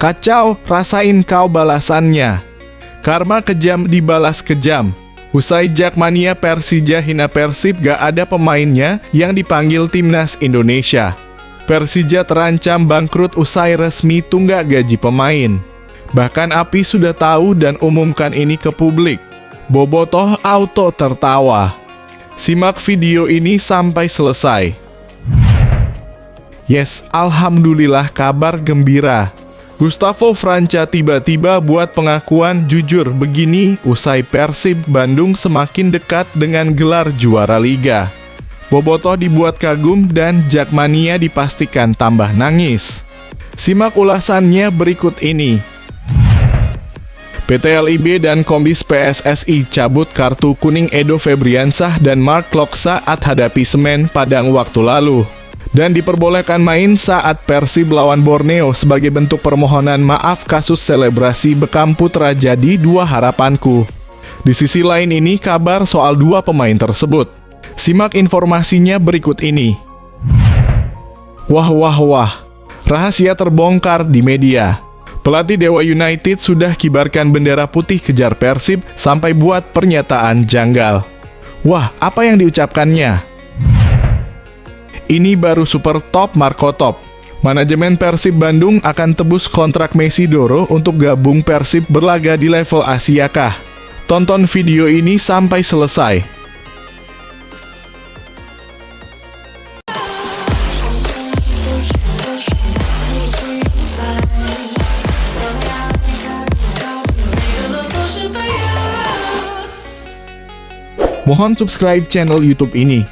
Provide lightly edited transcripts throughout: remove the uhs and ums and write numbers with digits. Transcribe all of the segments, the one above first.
Kacau, rasain kau balasannya. Karma kejam dibalas kejam. Usai Jakmania Persija hina Persib, gak ada pemainnya yang dipanggil timnas Indonesia. Persija terancam bangkrut usai resmi tunggak gaji pemain. Bahkan API sudah tahu dan umumkan ini ke publik. Bobotoh auto tertawa. Simak video ini sampai selesai. Yes, alhamdulillah, kabar gembira. Gustavo Franca tiba-tiba buat pengakuan jujur begini usai Persib Bandung semakin dekat dengan gelar juara liga. Bobotoh dibuat kagum dan Jakmania dipastikan tambah nangis. Simak ulasannya berikut ini. PT LIB dan Kombis PSSI cabut kartu kuning Edo Febriansah dan Mark Klok saat hadapi Semen Padang waktu lalu. Dan diperbolehkan main saat Persib lawan Borneo sebagai bentuk permohonan maaf kasus selebrasi Bekam Putra jadi dua harapanku. Di sisi lain ini kabar soal dua pemain tersebut. Simak informasinya berikut ini. Wah, rahasia terbongkar di media. Pelatih Dewa United sudah kibarkan bendera putih kejar Persib sampai buat pernyataan janggal. Wah, apa yang diucapkannya? Ini baru super top Marco Top. Manajemen Persib Bandung akan tebus kontrak Messi Doro untuk gabung Persib berlaga di level Asia kah? Tonton video ini sampai selesai. Mohon subscribe channel YouTube ini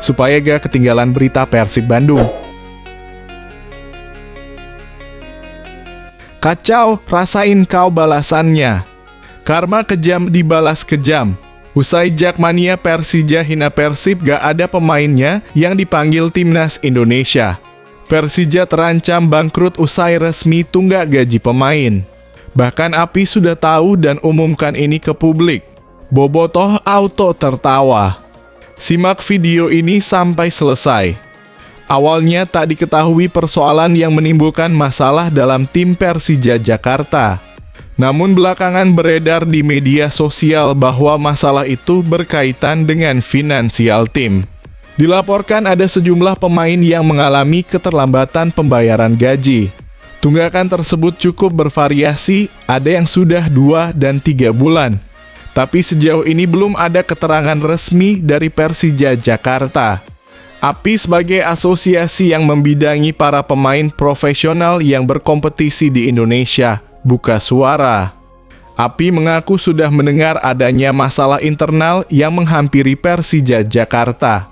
supaya gak ketinggalan berita Persib Bandung. Kacau, rasain kau balasannya. Karma kejam dibalas kejam. Usai Jakmania Persija hina Persib, gak ada pemainnya yang dipanggil timnas Indonesia. Persija terancam bangkrut usai resmi tunggak gaji pemain. Bahkan API sudah tahu dan umumkan ini ke publik. Bobotoh auto tertawa. Simak video ini sampai selesai. Awalnya tak diketahui persoalan yang menimbulkan masalah dalam tim Persija Jakarta. Namun belakangan beredar di media sosial bahwa masalah itu berkaitan dengan finansial tim. Dilaporkan ada sejumlah pemain yang mengalami keterlambatan pembayaran gaji. Tunggakan tersebut cukup bervariasi, ada yang sudah 2 dan 3 bulan. Tapi sejauh ini belum ada keterangan resmi dari Persija Jakarta. API sebagai asosiasi yang membidangi para pemain profesional yang berkompetisi di Indonesia buka suara. API mengaku sudah mendengar adanya masalah internal yang menghampiri Persija Jakarta.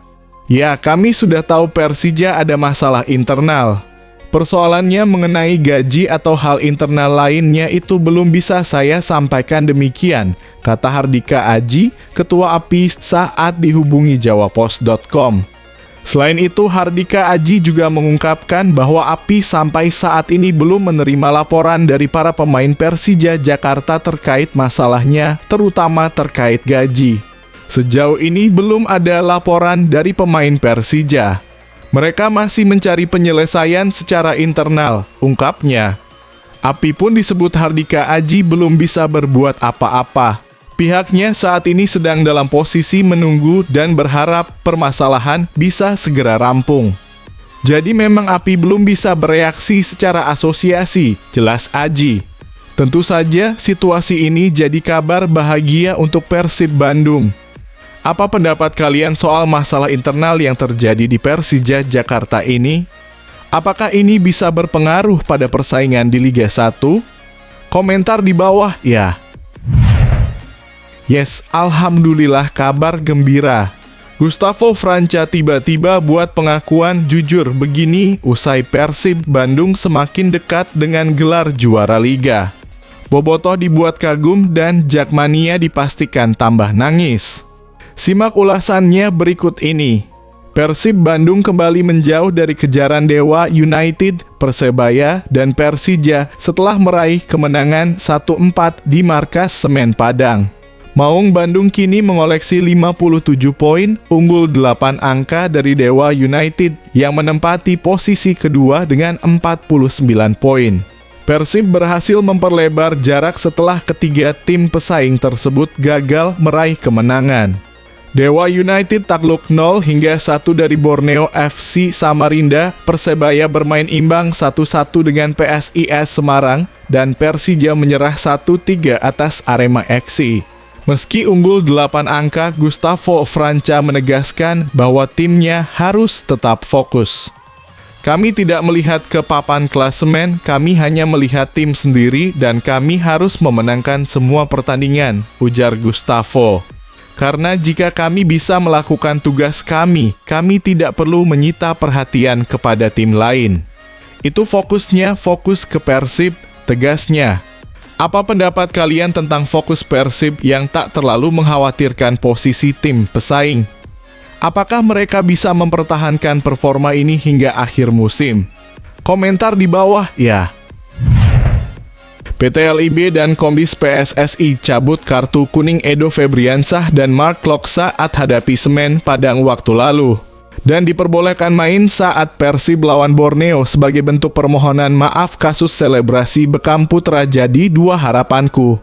Ya, kami sudah tahu Persija ada masalah internal. Persoalannya mengenai gaji atau hal internal lainnya itu belum bisa saya sampaikan demikian, kata Hardika Aji, Ketua API saat dihubungi jawapos.com. Selain itu, Hardika Aji juga mengungkapkan bahwa API sampai saat ini belum menerima laporan dari para pemain Persija Jakarta terkait masalahnya, terutama terkait gaji. Sejauh ini belum ada laporan dari pemain Persija. Mereka masih mencari penyelesaian secara internal, ungkapnya. API pun disebut Hardika Aji belum bisa berbuat apa-apa. Pihaknya saat ini sedang dalam posisi menunggu dan berharap permasalahan bisa segera rampung. Jadi memang API belum bisa bereaksi secara asosiasi, jelas Aji. Tentu saja situasi ini jadi kabar bahagia untuk Persib Bandung. Apa pendapat kalian soal masalah internal yang terjadi di Persija Jakarta ini? Apakah ini bisa berpengaruh pada persaingan di Liga 1? Komentar di bawah ya. Yes, alhamdulillah, kabar gembira. Gustavo Franca tiba-tiba buat pengakuan jujur begini usai Persib Bandung semakin dekat dengan gelar juara liga. Bobotoh dibuat kagum dan Jakmania dipastikan tambah nangis. Simak ulasannya berikut ini. Persib Bandung kembali menjauh dari kejaran Dewa United, Persebaya, dan Persija setelah meraih kemenangan 1-4 di markas Semen Padang. Maung Bandung kini mengoleksi 57 poin, unggul 8 angka dari Dewa United yang menempati posisi kedua dengan 49 poin. Persib berhasil memperlebar jarak setelah ketiga tim pesaing tersebut gagal meraih kemenangan. Dewa United takluk 0 hingga 1 dari Borneo FC Samarinda, Persebaya bermain imbang 1-1 dengan PSIS Semarang, dan Persija menyerah 1-3 atas Arema FC. Meski unggul 8 angka, Gustavo Franca menegaskan bahwa timnya harus tetap fokus. Kami tidak melihat ke papan klasemen, kami hanya melihat tim sendiri dan kami harus memenangkan semua pertandingan, ujar Gustavo. Karena jika kami bisa melakukan tugas kami tidak perlu menyita perhatian kepada tim lain. Itu fokusnya, fokus ke Persib, tegasnya. Apa pendapat kalian tentang fokus Persib yang tak terlalu mengkhawatirkan posisi tim pesaing? Apakah mereka bisa mempertahankan performa ini hingga akhir musim? Komentar di bawah ya. PT LIB dan Kombis PSSI cabut kartu kuning Edo Febriansah dan Mark Klok saat hadapi Semen Padang waktu lalu, dan diperbolehkan main saat Persib lawan Borneo sebagai bentuk permohonan maaf kasus selebrasi Bekam Putra jadi dua harapanku.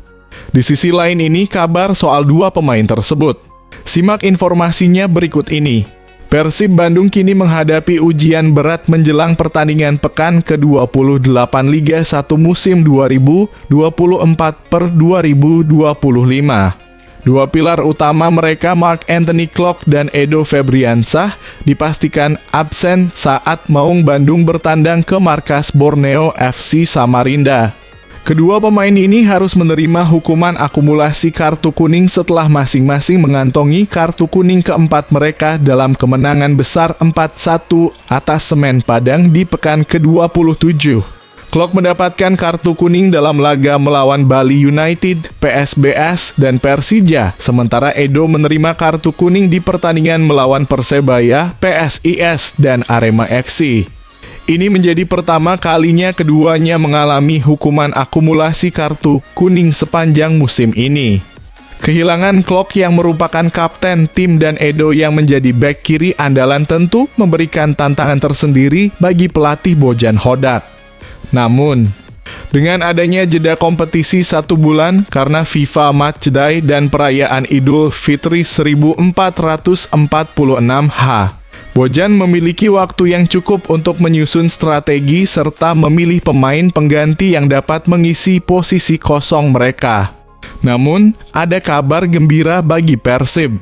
Di sisi lain ini kabar soal dua pemain tersebut. Simak informasinya berikut ini. Persib Bandung kini menghadapi ujian berat menjelang pertandingan pekan ke-28 Liga 1 musim 2024/2025. Dua pilar utama mereka, Mark Anthony Klok dan Edo Febriansah, dipastikan absen saat Maung Bandung bertandang ke markas Borneo FC Samarinda. Kedua pemain ini harus menerima hukuman akumulasi kartu kuning setelah masing-masing mengantongi kartu kuning keempat mereka dalam kemenangan besar 4-1 atas Semen Padang di pekan ke-27. Klok mendapatkan kartu kuning dalam laga melawan Bali United, PSBS, dan Persija, sementara Edo menerima kartu kuning di pertandingan melawan Persebaya, PSIS, dan Arema FC. Ini menjadi pertama kalinya keduanya mengalami hukuman akumulasi kartu kuning sepanjang musim ini. Kehilangan Klok yang merupakan kapten tim dan Edo yang menjadi bek kiri andalan tentu memberikan tantangan tersendiri bagi pelatih Bojan Hodak. Namun, dengan adanya jeda kompetisi 1 bulan karena FIFA Matchday dan perayaan Idul Fitri 1446H, Bojan memiliki waktu yang cukup untuk menyusun strategi serta memilih pemain pengganti yang dapat mengisi posisi kosong mereka. Namun, ada kabar gembira bagi Persib.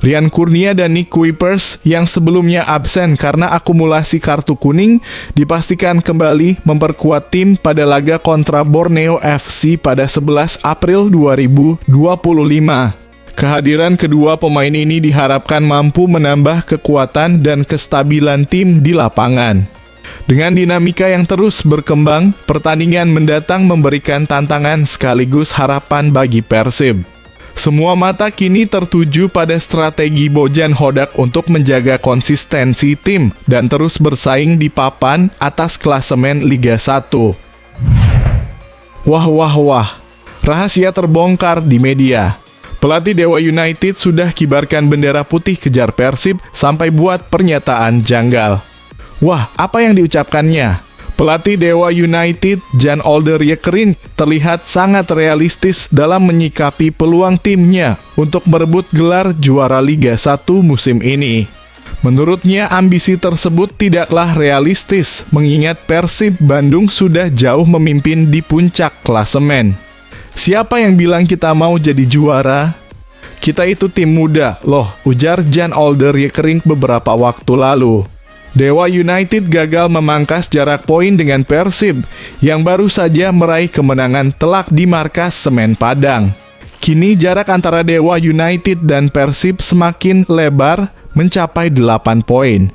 Rian Kurnia dan Nick Kuipers yang sebelumnya absen karena akumulasi kartu kuning dipastikan kembali memperkuat tim pada laga kontra Borneo FC pada 11 April 2025. Kehadiran kedua pemain ini diharapkan mampu menambah kekuatan dan kestabilan tim di lapangan. Dengan dinamika yang terus berkembang, pertandingan mendatang memberikan tantangan sekaligus harapan bagi Persib. Semua mata kini tertuju pada strategi Bojan Hodak untuk menjaga konsistensi tim dan terus bersaing di papan atas klasemen Liga 1. Wah, rahasia terbongkar di media. Pelatih Dewa United sudah kibarkan bendera putih kejar Persib sampai buat pernyataan janggal. Wah, apa yang diucapkannya? Pelatih Dewa United, Jan Older Yekering, terlihat sangat realistis dalam menyikapi peluang timnya untuk merebut gelar juara Liga 1 musim ini. Menurutnya, ambisi tersebut tidaklah realistis, mengingat Persib Bandung sudah jauh memimpin di puncak klasemen. Siapa yang bilang kita mau jadi juara? Kita itu tim muda, loh, ujar Jan Older Yekering beberapa waktu lalu. Dewa United gagal memangkas jarak poin dengan Persib, yang baru saja meraih kemenangan telak di markas Semen Padang. Kini jarak antara Dewa United dan Persib semakin lebar, mencapai 8 poin.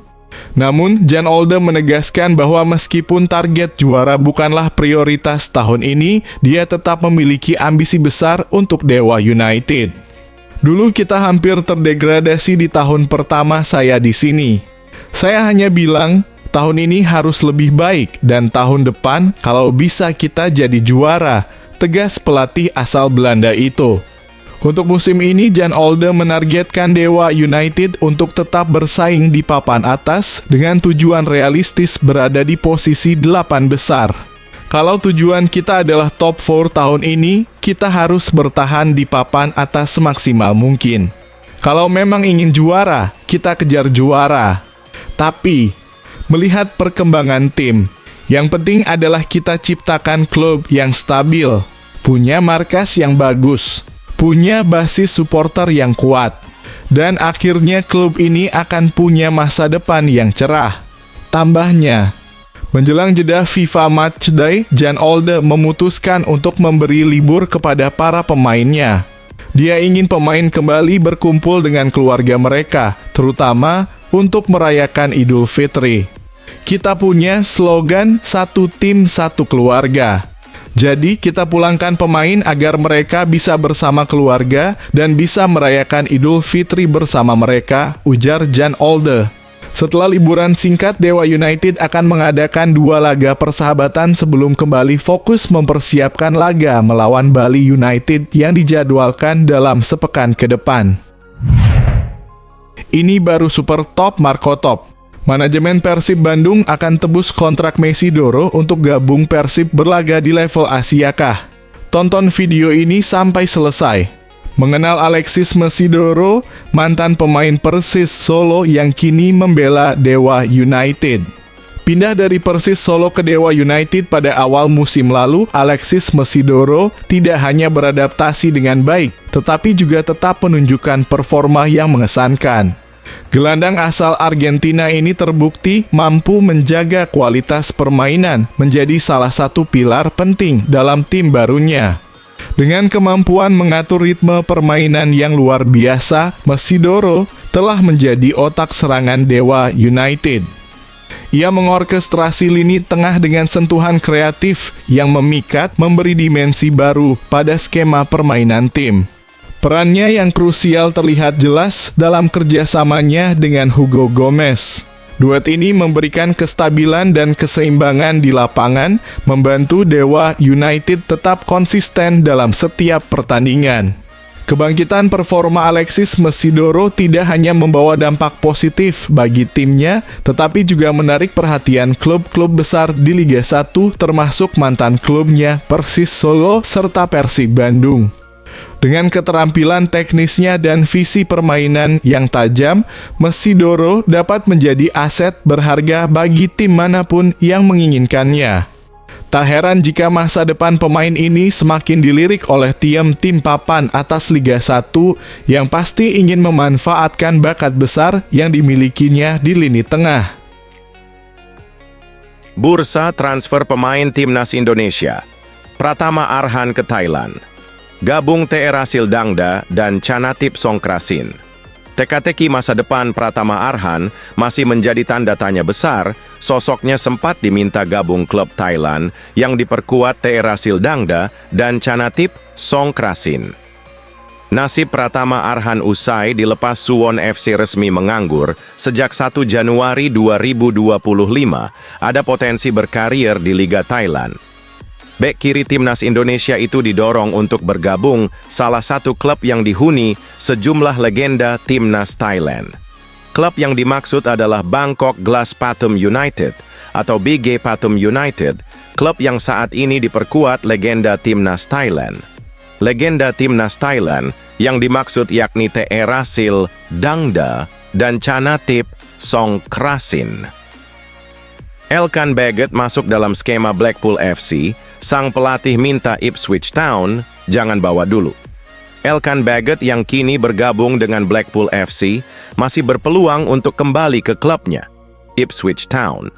Namun, Jan Older menegaskan bahwa meskipun target juara bukanlah prioritas tahun ini, dia tetap memiliki ambisi besar untuk Dewa United. Dulu kita hampir terdegradasi di tahun pertama saya di sini. Saya hanya bilang, tahun ini harus lebih baik dan tahun depan kalau bisa kita jadi juara, tegas pelatih asal Belanda itu. Untuk musim ini, Jan Olde menargetkan Dewa United untuk tetap bersaing di papan atas dengan tujuan realistis berada di posisi 8 besar. Kalau tujuan kita adalah top 4 tahun ini, kita harus bertahan di papan atas semaksimal mungkin. Kalau memang ingin juara, kita kejar juara. Tapi, melihat perkembangan tim, yang penting adalah kita ciptakan klub yang stabil, punya markas yang bagus, punya basis supporter yang kuat, dan akhirnya klub ini akan punya masa depan yang cerah. Tambahnya, menjelang jeda FIFA Matchday, Jan Olde memutuskan untuk memberi libur kepada para pemainnya. Dia ingin pemain kembali berkumpul dengan keluarga mereka, terutama untuk merayakan Idul Fitri. Kita punya slogan "Satu tim, satu keluarga". Jadi kita pulangkan pemain agar mereka bisa bersama keluarga dan bisa merayakan Idul Fitri bersama mereka, ujar Jan Olde. Setelah liburan singkat, Dewa United akan mengadakan 2 laga persahabatan sebelum kembali fokus mempersiapkan laga melawan Bali United yang dijadwalkan dalam sepekan ke depan. Ini baru super top Marco Top. Manajemen Persib Bandung akan tebus kontrak Mesidoro untuk gabung Persib berlaga di level Asia kah? Tonton video ini sampai selesai. Mengenal Alexis Mesidoro, mantan pemain Persis Solo yang kini membela Dewa United. Pindah dari Persis Solo ke Dewa United pada awal musim lalu, Alexis Mesidoro tidak hanya beradaptasi dengan baik, tetapi juga tetap menunjukkan performa yang mengesankan. Gelandang asal Argentina ini terbukti mampu menjaga kualitas permainan menjadi salah satu pilar penting dalam tim barunya. Dengan kemampuan mengatur ritme permainan yang luar biasa, Mesidoro telah menjadi otak serangan Dewa United. Ia mengorkestrasi lini tengah dengan sentuhan kreatif yang memikat, memberi dimensi baru pada skema permainan tim. Perannya yang krusial terlihat jelas dalam kerjasamanya dengan Hugo Gomez. Duet ini memberikan kestabilan dan keseimbangan di lapangan, membantu Dewa United tetap konsisten dalam setiap pertandingan. Kebangkitan performa Alexis Mesidoro tidak hanya membawa dampak positif bagi timnya, tetapi juga menarik perhatian klub-klub besar di Liga 1 termasuk mantan klubnya Persis Solo serta Persib Bandung. Dengan keterampilan teknisnya dan visi permainan yang tajam, Mesidoro dapat menjadi aset berharga bagi tim manapun yang menginginkannya. Tak heran jika masa depan pemain ini semakin dilirik oleh tim-tim papan atas Liga 1 yang pasti ingin memanfaatkan bakat besar yang dimilikinya di lini tengah. Bursa transfer pemain Timnas Indonesia. Pratama Arhan ke Thailand. Gabung Teerasil Dangda dan Chanatip Songkrasin. Teka-teki masa depan Pratama Arhan masih menjadi tanda tanya besar. Sosoknya sempat diminta gabung klub Thailand yang diperkuat Teerasil Dangda dan Chanatip Songkrasin. Nasib Pratama Arhan usai dilepas Suwon FC resmi menganggur sejak 1 Januari 2025, ada potensi berkarir di Liga Thailand. Bek kiri Timnas Indonesia itu didorong untuk bergabung salah satu klub yang dihuni sejumlah legenda Timnas Thailand. Klub yang dimaksud adalah Bangkok Glass Pathum United atau BG Pathum United, klub yang saat ini diperkuat legenda Timnas Thailand. Legenda Timnas Thailand yang dimaksud yakni Teerasil Dangda dan Chanatip Songkrasin. Elkan Baggett masuk dalam skema Blackpool FC. Sang pelatih minta Ipswich Town jangan bawa dulu. Elkan Baggett yang kini bergabung dengan Blackpool FC masih berpeluang untuk kembali ke klubnya, Ipswich Town.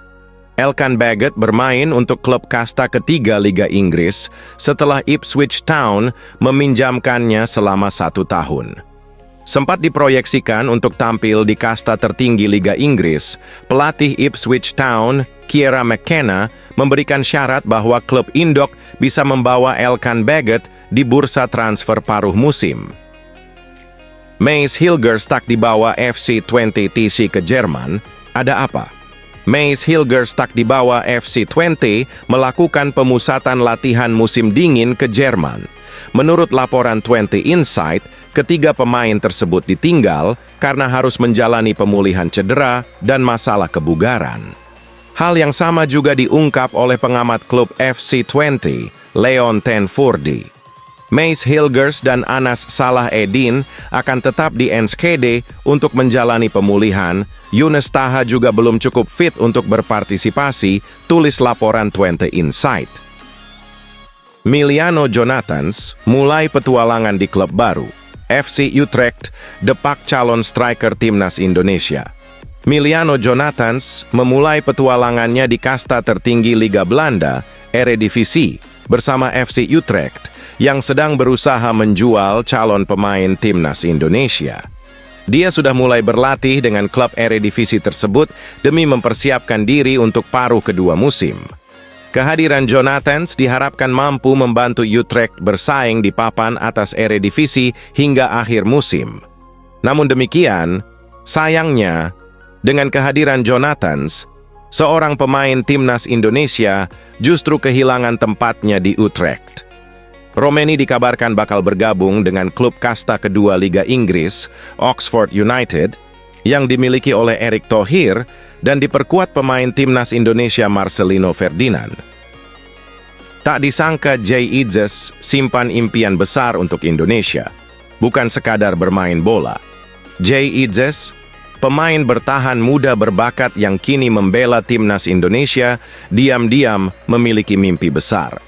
Elkan Baggett bermain untuk klub kasta ketiga Liga Inggris setelah Ipswich Town meminjamkannya selama 1 tahun. Sempat diproyeksikan untuk tampil di kasta tertinggi Liga Inggris, pelatih Ipswich Town, Kiera McKenna, memberikan syarat bahwa klub Indok bisa membawa Elkan Baggett di bursa transfer paruh musim. Maes Hilgerstad dibawa FC Twente TC ke Jerman. Ada apa? Maes Hilgerstad dibawa FC Twente melakukan pemusatan latihan musim dingin ke Jerman. Menurut laporan 20 Insight, ketiga pemain tersebut ditinggal karena harus menjalani pemulihan cedera dan masalah kebugaran. Hal yang sama juga diungkap oleh pengamat klub FC20, Leon Ten Voorde. Mace Hilgers dan Anas Salah Eddin akan tetap di Enschede untuk menjalani pemulihan. Younes Taha juga belum cukup fit untuk berpartisipasi, tulis laporan 20 Insight. Miliano Jonathans mulai petualangan di klub baru. FC Utrecht depak calon striker timnas Indonesia. Miliano Jonathans memulai petualangannya di kasta tertinggi Liga Belanda, Eredivisie, bersama FC Utrecht, yang sedang berusaha menjual calon pemain timnas Indonesia. Dia sudah mulai berlatih dengan klub Eredivisie tersebut demi mempersiapkan diri untuk paruh kedua musim. Kehadiran Jonathans diharapkan mampu membantu Utrecht bersaing di papan atas Eredivisie hingga akhir musim. Namun demikian, sayangnya, dengan kehadiran Jonathans, seorang pemain timnas Indonesia justru kehilangan tempatnya di Utrecht. Romeni dikabarkan bakal bergabung dengan klub kasta kedua Liga Inggris, Oxford United, yang dimiliki oleh Erick Thohir dan diperkuat pemain timnas Indonesia Marcelino Ferdinand. Tak disangka Jay Idzes simpan impian besar untuk Indonesia, bukan sekadar bermain bola. Jay Idzes, pemain bertahan muda berbakat yang kini membela timnas Indonesia, diam-diam memiliki mimpi besar.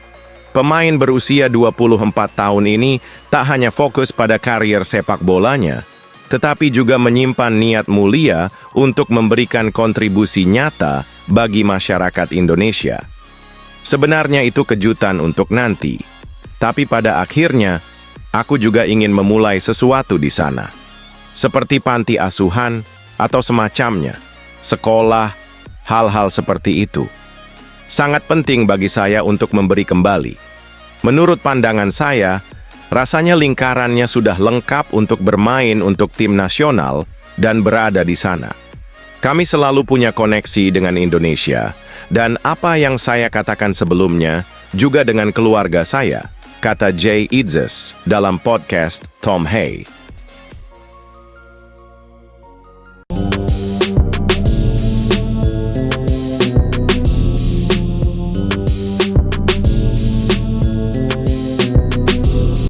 Pemain berusia 24 tahun ini tak hanya fokus pada karier sepak bolanya, tetapi juga menyimpan niat mulia untuk memberikan kontribusi nyata bagi masyarakat Indonesia. Sebenarnya itu kejutan untuk nanti, tapi pada akhirnya aku juga ingin memulai sesuatu di sana. Seperti panti asuhan atau semacamnya, sekolah, hal-hal seperti itu. Sangat penting bagi saya untuk memberi kembali. Menurut pandangan saya, rasanya lingkarannya sudah lengkap untuk bermain untuk tim nasional dan berada di sana. Kami selalu punya koneksi dengan Indonesia, dan apa yang saya katakan sebelumnya juga dengan keluarga saya, kata Jay Idzes dalam podcast Tom Hay.